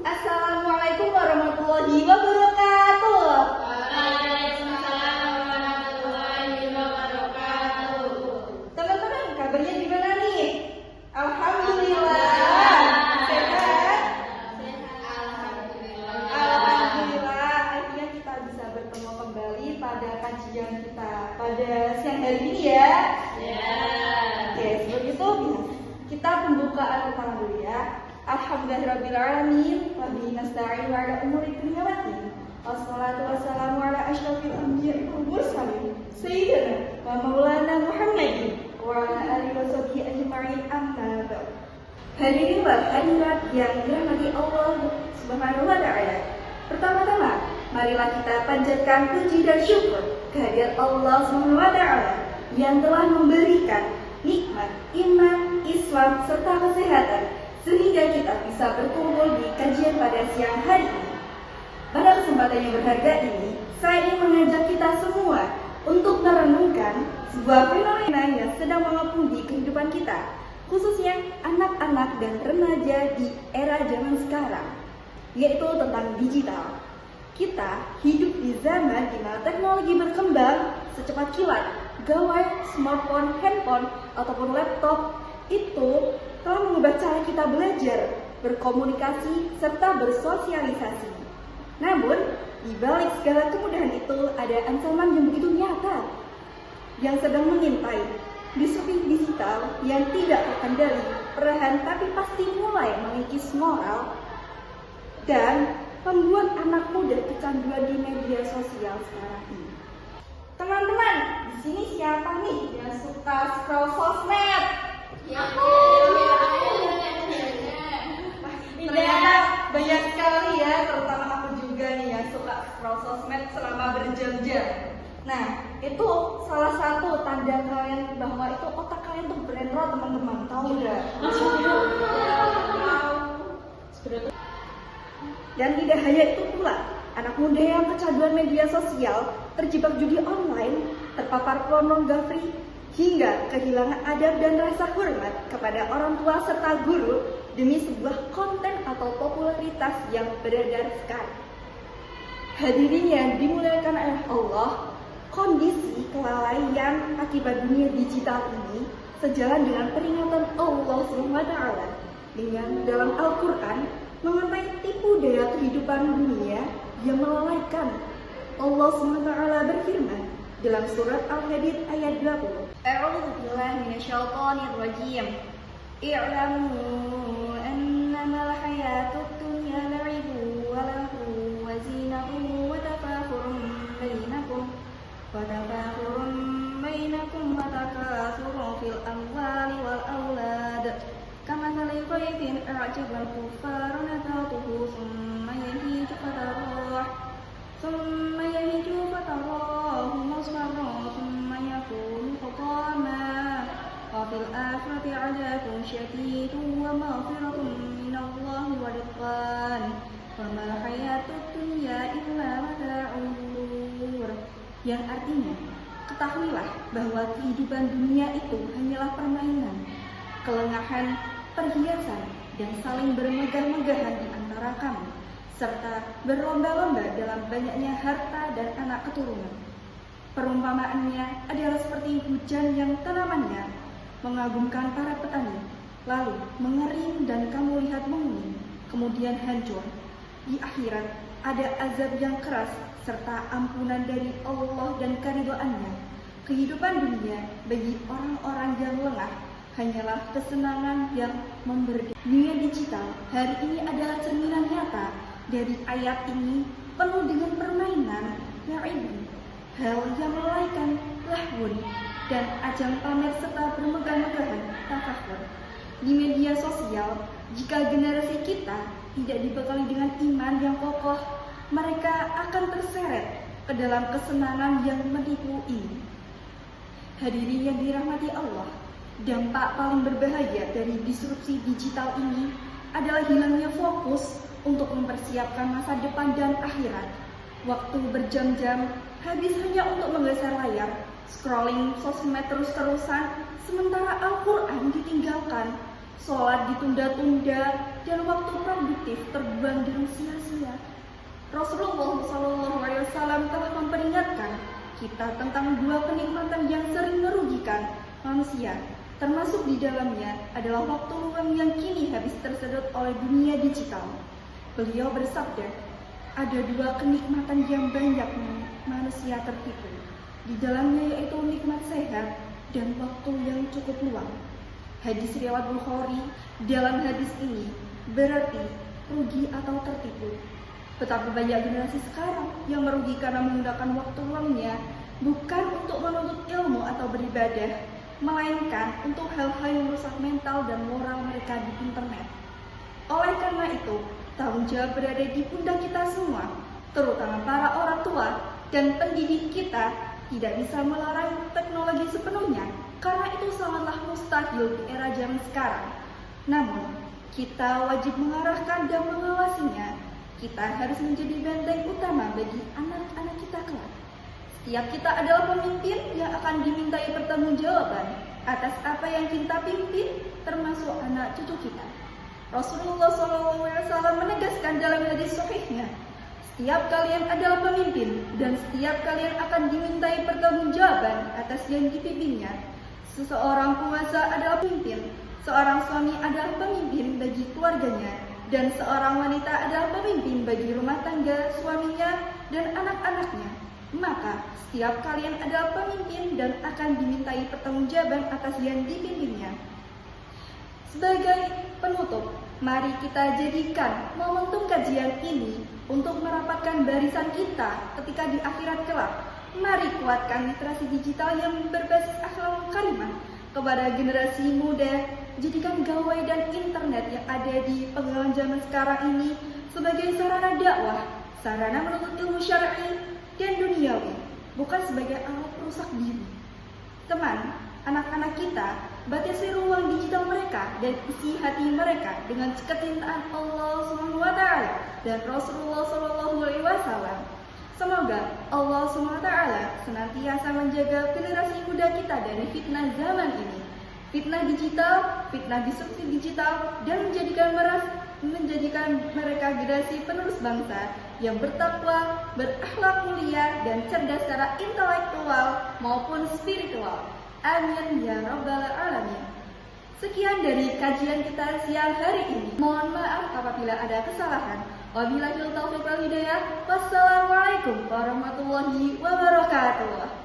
Assalamualaikum warahmatullahi wabarakatuh. Waalaikumsalam warahmatullahi wabarakatuh. Teman-teman, kabarnya gimana nih? Alhamdulillah. Sehat? Alhamdulillah. Akhirnya kita bisa bertemu kembali pada kajian kita pada siang hari ini ya. Oke, sebelum itu kita pembukaan utama dulu ya. Alhamdulillahirrabbilalamin wa bihi nasta'in wa ala umuri dunya waddin. Wassalatu wassalamu ala asyrafil anbiya'i wal mursalin sayyidina wa maulana Muhammadin wa ala alihi wa sahbihi ajma'in amma ba'd. Hadirin hadirat yang dirahmati Allah Subhanahu wa taala. Pertama-tama, marilah kita panjatkan puji dan syukur kehadirat Allah Subhanahu wa taala yang telah memberikan nikmat iman, Islam serta kesehatan sehingga kita bisa berkumpul di kajian pada siang hari ini. Pada kesempatan yang berharga ini, saya ingin mengajak kita semua untuk merenungkan sebuah fenomena yang sedang mengepung kehidupan kita, khususnya anak-anak dan remaja di era zaman sekarang, yaitu tentang digital. Kita hidup di zaman di mana teknologi berkembang secepat kilat. Gawai, smartphone, handphone, ataupun laptop itu telah mengubah cara kita belajar, berkomunikasi, serta bersosialisasi. Namun, di balik segala kemudahan itu ada ancaman yang begitu nyata yang sedang mengintai. Disrupsi digital yang tidak terkendali, perlahan tapi pasti mulai mengikis moral dan membuat anak muda kecanduan di media sosial sekarang ini. Teman-teman, di sini siapa nih yang suka scroll sosmed? Ternyata banyak sekali ya, terutama aku juga nih yang suka scroll sosmed selama berjam-jam. Nah, itu salah satu tanda kalian bahwa itu otak kalian tuh brainrot, teman-teman. Tahu nggak? Dan tidak hanya itu pula, anak muda yang kecanduan media sosial, terjebak judi online, terpapar pornografi, hingga kehilangan adab dan rasa hormat kepada orang tua serta guru demi sebuah konten atau popularitas yang beredar sekarang. Hadirin yang dimuliakan oleh Allah, kondisi kelalaian akibat dunia digital ini sejalan dengan peringatan Allah SWT dengan dalam Al-Quran mengenai tipu daya kehidupan dunia yang melalaikan. Allah SWT berfirman dalam surat Al-Hadid ayat 20. A'udzu billahi minasyaitonir rajim. I'lamu annamal hayatud dunya la'ibun wa lahu wa zinatun wa tafakhurun bainakum wa takathurun fil amwali wal aulad. Kamathali ghaythin a'jabal kuffara nabatuhu thumma yahiju fatarahu musfarran thumma yakunu hutama wa fil akhirati 'adzabun syadidun wa maghfiratun minallahi wa ridwan wa mal hayatud dunya illa mata'ul ghurur. Yang artinya, ketahuilah bahwa kehidupan dunia itu hanyalah permainan, kelengahan, perhiasan, dan saling bermegah-megahan di antara kamu, serta berlomba-lomba dalam banyaknya harta dan anak keturunan. Perumpamaannya adalah seperti hujan yang tanamannya mengagumkan para petani, lalu mengering dan kamu lihat menguning, kemudian hancur. Di akhirat ada azab yang keras serta ampunan dari Allah dan keridhaannya. Kehidupan dunia bagi orang-orang yang lengah hanyalah kesenangan yang memberi. Dunia digital hari ini adalah cerminan nyata dari ayat ini, penuh dengan permainan, la'ibun, hal yang melalaikan, lahwun, dan ajang pamer serta bermegah-megahan, tafakur. Di media sosial, jika generasi kita tidak dibekali dengan iman yang kokoh, mereka akan terseret ke dalam kesenangan yang menipu ini. Hadirin yang dirahmati Allah, dampak paling berbahaya dari disrupsi digital ini adalah hilangnya fokus untuk mempersiapkan masa depan dan akhirat. Waktu berjam-jam habis hanya untuk menggeser layar, scrolling sosmed terus-terusan, sementara Al-Quran ditinggalkan, sholat ditunda-tunda, dan waktu produktif terbuang dengan sia-sia. Rasulullah SAW telah memperingatkan kita tentang dua kenikmatan yang sering merugikan manusia, termasuk di dalamnya adalah waktu luang yang kini habis tersedot oleh dunia digital. Beliau bersabda, ada dua kenikmatan yang banyak manusia tertipu. Di dalamnya yaitu nikmat sehat dan waktu yang cukup luang. Hadis riwayat Bukhari. Dalam hadis ini berarti rugi atau tertipu. Betapa banyak generasi sekarang yang merugi karena menggunakan waktu luangnya bukan untuk menuntut ilmu atau beribadah, melainkan untuk hal-hal yang merusak mental dan moral mereka di internet. Oleh karena itu, tanggung jawab berada di pundak kita semua, terutama para orang tua dan pendidik kita. Tidak bisa melarang teknologi sepenuhnya, karena itu sangatlah mustahil di era zaman sekarang. Namun, kita wajib mengarahkan dan mengawasinya. Kita harus menjadi benteng utama bagi anak-anak kita kelak. Setiap kita adalah pemimpin yang akan dimintai pertanggungjawaban atas apa yang kita pimpin, termasuk anak cucu kita. Rasulullah SAW menegaskan dalam hadis sahihnya, setiap kalian adalah pemimpin dan setiap kalian akan dimintai pertanggungjawaban atas yang dipimpinnya. Seseorang penguasa adalah pemimpin, seorang suami adalah pemimpin bagi keluarganya, dan seorang wanita adalah pemimpin bagi rumah tangga suaminya dan anak-anaknya. Maka setiap kalian adalah pemimpin dan akan dimintai pertanggungjawaban atas yang dipimpinnya. Sebagai penutup, mari kita jadikan momentum kajian ini untuk merapatkan barisan kita ketika di akhirat kelak. Mari kuatkan literasi digital yang berbasis akhlak karimah kepada generasi muda. Jadikan gawai dan internet yang ada di penggalan zaman sekarang ini sebagai sarana dakwah, sarana menuntut ilmu syar'i dan duniawi, bukan sebagai alat perusak diri. Teman, anak-anak kita batasi ruang digital mereka dan isi hati mereka dengan kecintaan Allah SWT dan Rasulullah SAW. Semoga Allah SWT senantiasa menjaga generasi muda kita dari fitnah zaman ini, fitnah digital, fitnah disrupsi digital, dan menjadikan mereka generasi penerus bangsa yang bertakwa, berakhlak mulia, dan cerdas secara intelektual maupun spiritual. Amin ya rabbal alamin. Sekian dari kajian kita siang hari ini. Mohon maaf apabila ada kesalahan. Wabillahi taufiq wal hidayah. Wassalamualaikum warahmatullahi wabarakatuh.